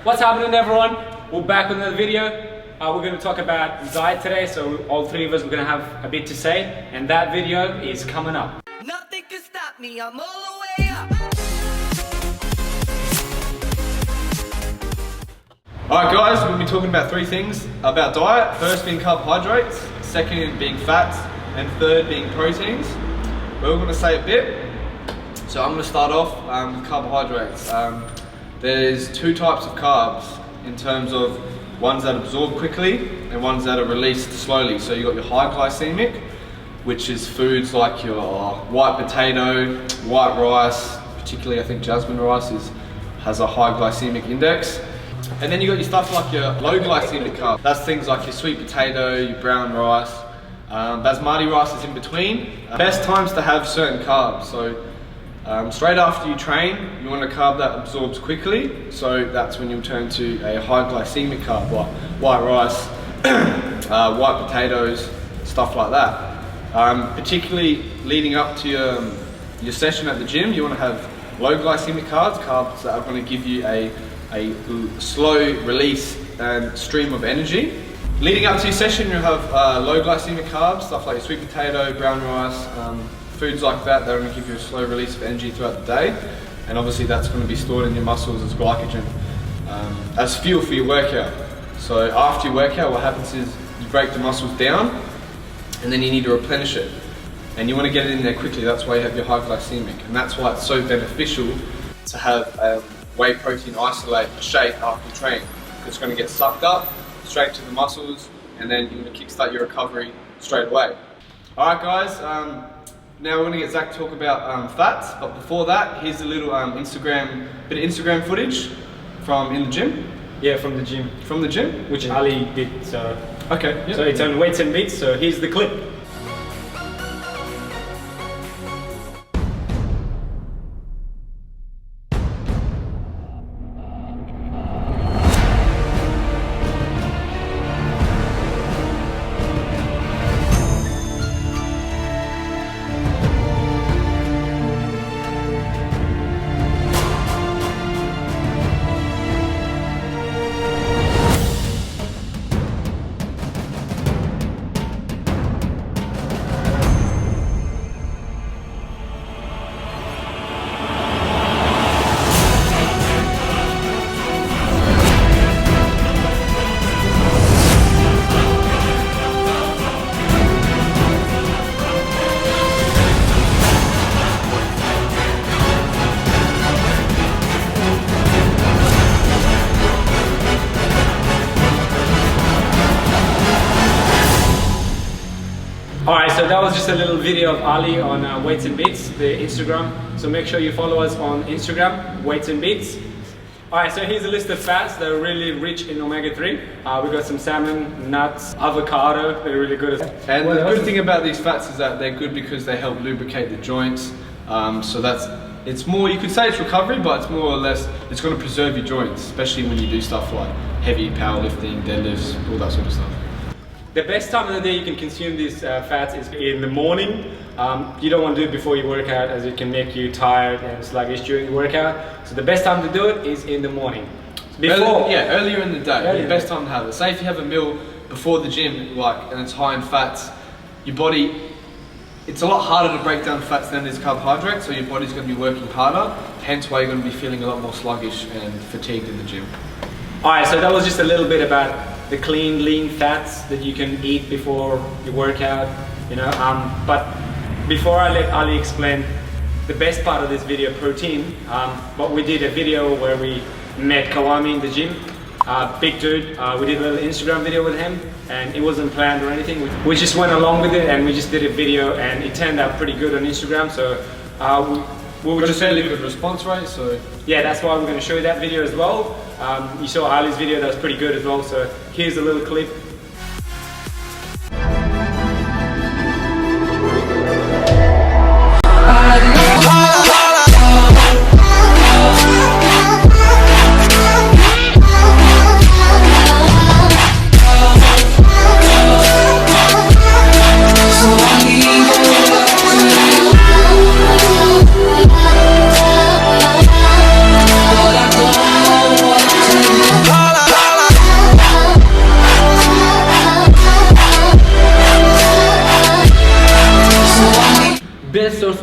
What's happening, everyone? We're back with another video. We're going to talk about diet today, so all three of us are going to have a bit to say, and that video is coming up. Nothing can stop me, I'm all the way up. Alright guys, we're going to be talking about three things about diet. First being carbohydrates, second being fats, and third being proteins. We're all going to say a bit. So I'm going to start off with carbohydrates. There's two types of carbs in terms of ones that absorb quickly and ones that are released slowly. So you've got your high glycemic, which is foods like your white potato, white rice, particularly I think jasmine rice has a high glycemic index. And then you got your stuff like your low glycemic carb. That's things like your sweet potato, your brown rice, basmati rice is in between. Best times to have certain carbs. So straight after you train, you want a carb that absorbs quickly. So that's when you'll turn to a high glycemic carb like white rice, white potatoes, stuff like that. Particularly leading up to your session at the gym, you want to have low glycemic carbs that are going to give you a slow release and stream of energy. Leading up to your session, you'll have low glycemic carbs, stuff like sweet potato, brown rice, foods like that are going to give you a slow release of energy throughout the day. And obviously that's going to be stored in your muscles as glycogen, as fuel for your workout. So after your workout, what happens is you break the muscles down and then you need to replenish it. And you want to get it in there quickly, that's why you have your high glycemic. And that's why it's so beneficial to have whey protein isolate shake after you train. It's going to get sucked up straight to the muscles and then you're going to kickstart your recovery straight away. Alright guys, now we're going to get Zach to talk about fats, but before that, here's a little bit of Instagram footage from in the gym. Yeah, from the gym. From the gym? Which Ali did, so... Okay. So it's on Weights and Beats, so here's the clip. Alright, so that was just a little video of Ali on Weights and Beats, the Instagram. So make sure you follow us on Instagram, Weights and Beats. Alright, so here's a list of fats that are really rich in omega-3. We got some salmon, nuts, avocado, they're really good. And the good thing about these fats is that they're good because they help lubricate the joints. So it's more, you could say it's recovery, but it's more or less, it's going to preserve your joints, especially when you do stuff like heavy powerlifting, deadlifts, all that sort of stuff. The best time of the day you can consume these fats is in the morning. You don't want to do it before you work out, as it can make you tired and sluggish during the workout. So the best time to do it is in the morning. Earlier in the day, the best time to have it. Say if you have a meal before the gym, and it's high in fats, your body, it's a lot harder to break down fats than it is carbohydrates, so your body's going to be working harder, hence why you're going to be feeling a lot more sluggish and fatigued in the gym. Alright, so that was just a little bit about the clean, lean fats that you can eat before your workout, but before I let Ali explain the best part of this video, protein, but we did a video where we met Kawami in the gym, big dude. We did a little Instagram video with him, and it wasn't planned or anything. We just went along with it, and we just did a video, and it turned out pretty good on Instagram. So we were just fairly good response rate. So yeah, that's why we're going to show you that video as well. You saw Ali's video, that was pretty good as well. So here's a little clip.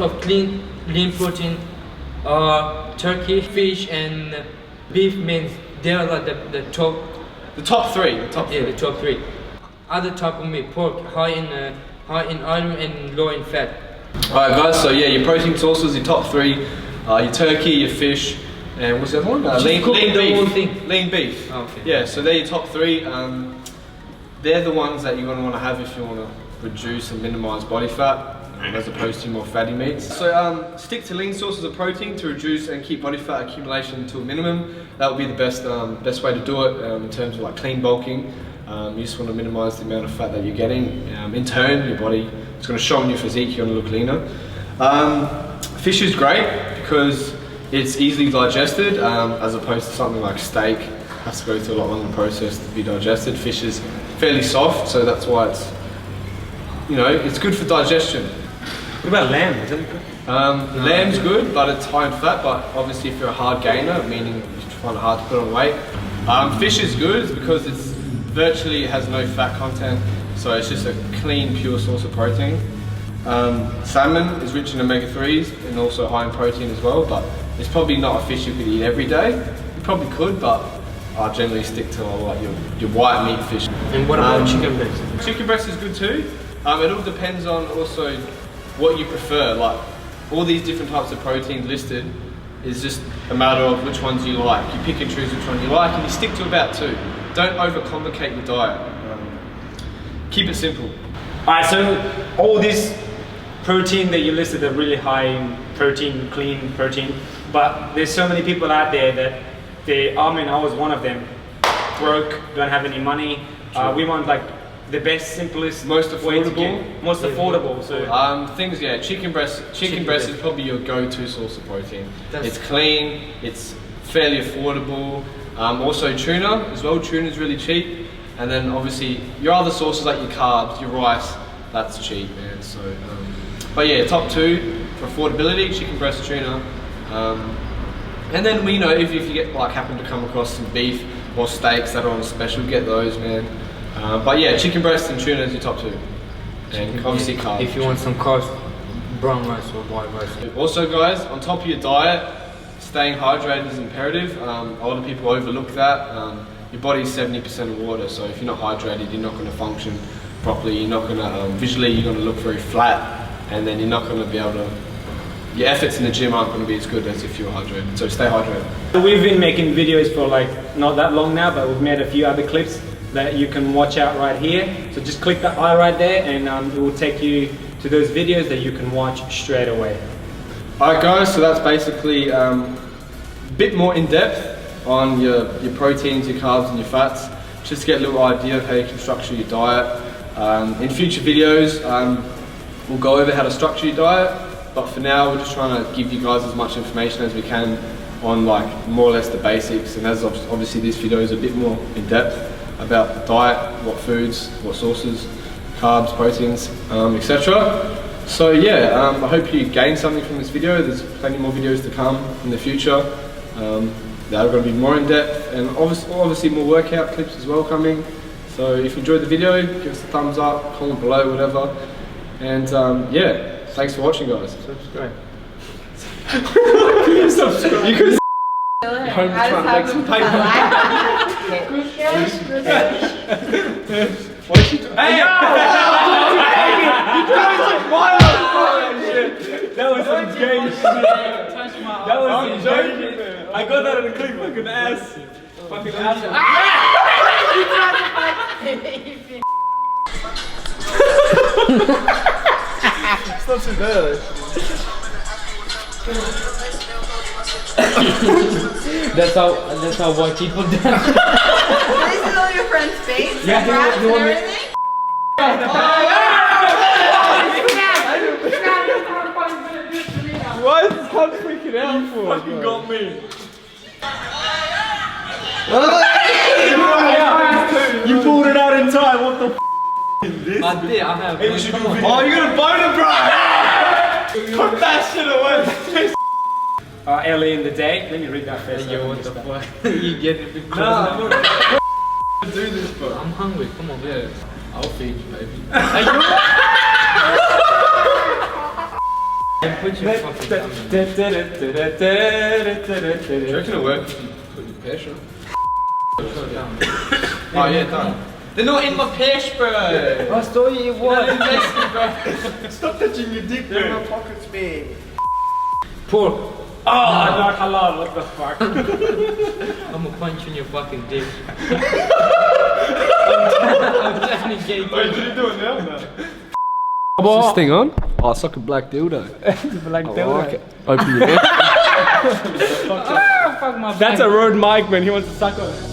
of lean protein are turkey, fish, and beef means they are like the top. The top three. The top Yeah, three. the top three. Other type of meat, pork, high in iron and low in fat. Alright guys, so yeah, your protein sources, your top three, your turkey, your fish, and what's the other one? Lean cook the beef. whole thing. Lean beef. Oh, okay. Yeah, so they're your top three. They're the ones that you're going to want to have if you want to reduce and minimize body fat, as opposed to more fatty meats. So stick to lean sources of protein to reduce and keep body fat accumulation to a minimum. That will be the best way to do it in terms of like clean bulking. You just want to minimize the amount of fat that you're getting. In turn, your body is going to show in your physique, you're going to look leaner. Fish is great because it's easily digested, as opposed to something like steak. Has to go through a lot longer process to be digested. Fish is fairly soft, so that's why it's, you know, it's good for digestion. What about lamb? Is that good? Lamb's good, but it's high in fat. But obviously, if you're a hard gainer, meaning you find it hard to put on weight, fish is good because it's virtually has no fat content, so it's just a clean, pure source of protein. Salmon is rich in omega-3s and also high in protein as well, but it's probably not a fish you could eat every day. You probably could, but I generally stick to like your white meat fish. And what about chicken breast? Chicken breast is good too. It all depends on also what you prefer. Like all these different types of proteins listed is just a matter of which ones you like. You pick and choose which one you like, and you stick to about two. Don't overcomplicate your diet. Keep it simple. Alright, so all this protein that you listed are really high in protein, clean protein, but there's so many people out there that I was one of them, broke, don't have any money. We want like the best, simplest, Most way to affordable. get- most affordable. So Things, yeah, chicken breast is probably your go-to source of protein. It's clean, it's fairly affordable. Also tuna as well, tuna is really cheap. And then obviously your other sources like your carbs, your rice, that's cheap, man. So, but yeah, top two for affordability, chicken breast, tuna. And then we know if you get like happen to come across some beef or steaks that are on special, get those, man. But yeah, chicken breast and tuna is your top two. And obviously carbs. If you want some carbs, brown rice or white rice. Also guys, on top of your diet, staying hydrated is imperative. A lot of people overlook that. Your body is 70% water, so if you're not hydrated, you're not going to function properly. You're not going to, visually, you're going to look very flat, and then you're not going to be able to, your efforts in the gym aren't going to be as good as if you're hydrated. So stay hydrated. we've been making videos for like not that long now, but we've made a few other clips that you can watch out right here. So just click the eye right there, and it will take you to those videos that you can watch straight away. Alright guys, so that's basically a bit more in depth on your proteins, your carbs and your fats, just to get a little idea of how you can structure your diet. In future videos, we'll go over how to structure your diet, but for now we're just trying to give you guys as much information as we can on like more or less the basics, and as obviously this video is a bit more in depth about the diet, what foods, what sources, carbs, proteins, etc. So yeah, I hope you gained something from this video. There's plenty more videos to come in the future that are going to be more in depth, and obviously more workout clips as well coming. So if you enjoyed the video, give us a thumbs up, comment below, whatever. And yeah, thanks for watching guys. Subscribe. You could Home trying to make some paper. What is she doing? Hey, That was some gay shit. That was some gay shit. I got that in a clip, fucking ass. Fucking Stop so bad. That's how white people dance. This is all your friend's face? Yeah, and raps you want and me- everything? Why is this cunt freaking out for? fucking got me. You pulled it out in time. What the is this? I did, I have. Hey, we should do Come on. video. Oh, you're gonna bone him, bro! Put that shit away. Early in the day. Let me read that first. Yo, what the fuck? You get it because No, I'm do this, bro. I'm hungry, come on. Yeah, I'll feed you, baby. And put your fucking thumb in. Do you reckon it'll work if you put your pressure? Oh yeah, done. They're not in my pesh, bro. I saw you what? Stop touching your dick, They're in bro. my pockets, man. Pork. Oh, not halal. What the fuck? I'm gonna punch you in your fucking dick. I'm trying to get Wait, you. can you do it now? No. Is this thing on? Oh, it's like a black dildo. Like I like it. Open your mouth. Fuck my That's a road mic, man. He wants to suck on it.